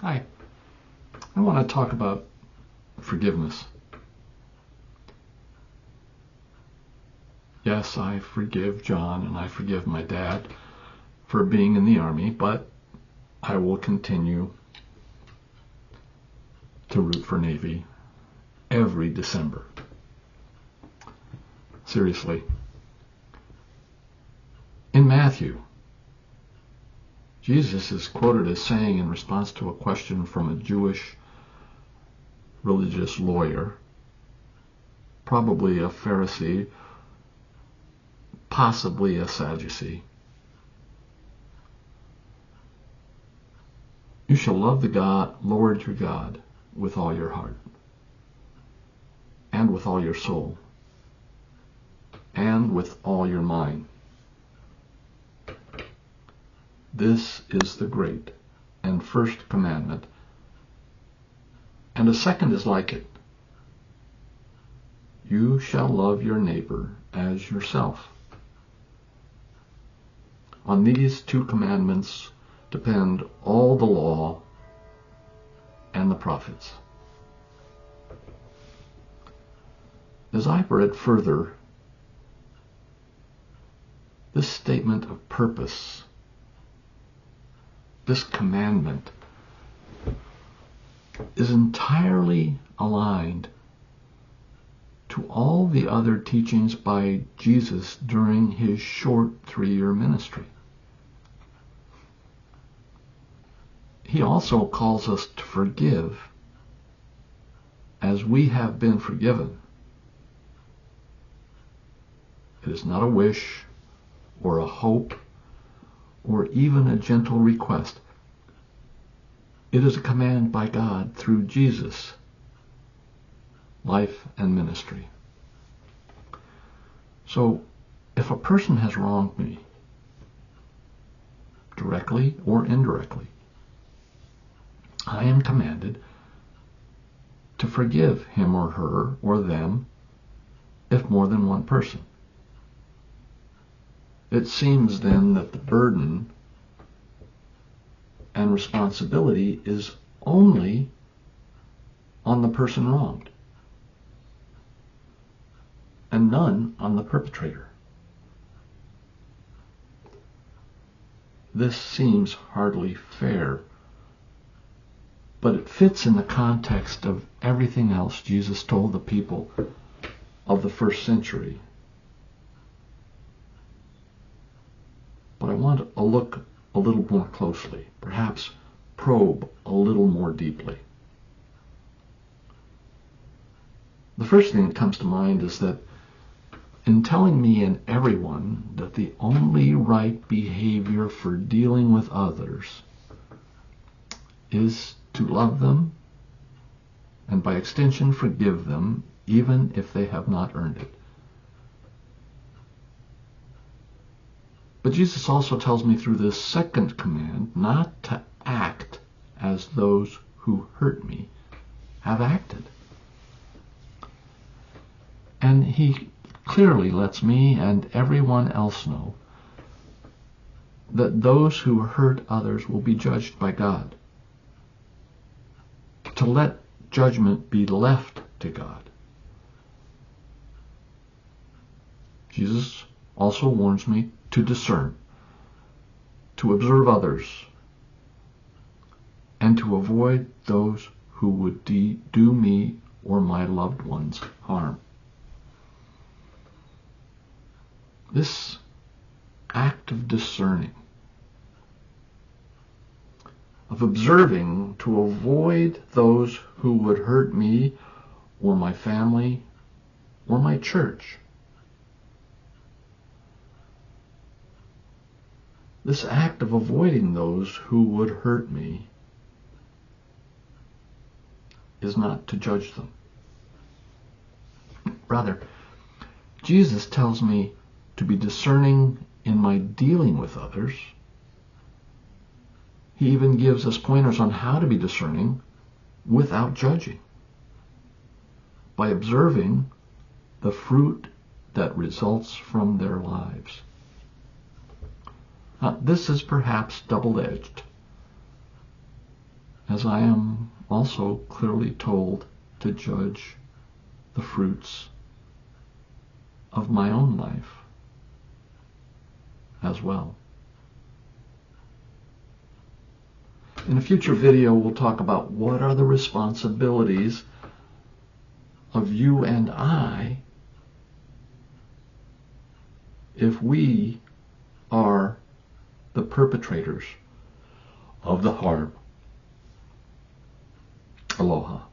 Hi. I want to talk about forgiveness. Yes, I forgive John and I forgive my dad for being in the Army, but I will continue to root for Navy every December. Seriously. In Matthew, Jesus is quoted as saying in response to a question from a Jewish religious lawyer, probably a Pharisee, possibly a Sadducee, "You shall love the Lord your God with all your heart, and with all your soul, and with all your mind. This is the great and first commandment, and a second is like it. You shall love your neighbor as yourself. On these two commandments depend all the law and the prophets." As I read further, this statement of purpose, this commandment, is entirely aligned to all the other teachings by Jesus during his short 3-year ministry. He also calls us to forgive as we have been forgiven. It is not a wish or a hope or even a gentle request. It is a command by God through Jesus' life and ministry. So, if a person has wronged me, directly or indirectly, I am commanded to forgive him or her or them, if more than one person. It seems then that the burden and responsibility is only on the person wronged, and none on the perpetrator. This seems hardly fair, but it fits in the context of everything else Jesus told the people of the first century. But I want to look a little more closely, perhaps probe a little more deeply. The first thing that comes to mind is that in telling me and everyone that the only right behavior for dealing with others is to love them, and by extension forgive them, even if they have not earned it. But Jesus also tells me through this second command not to act as those who hurt me have acted. And he clearly lets me and everyone else know that those who hurt others will be judged by God. To let judgment be left to God. Jesus also warns me to discern, to observe others, and to avoid those who would do me or my loved ones harm. This act of discerning, of observing to avoid those who would hurt me or my family or my church. This act of avoiding those who would hurt me is not to judge them. Rather, Jesus tells me to be discerning in my dealing with others. He even gives us pointers on how to be discerning without judging, by observing the fruit that results from their lives. Now, this is perhaps double-edged, as as I am also clearly told to judge the fruits of my own life as well. In a future video, we'll talk about what are the responsibilities of you and I if we are the perpetrators of the harm. Aloha.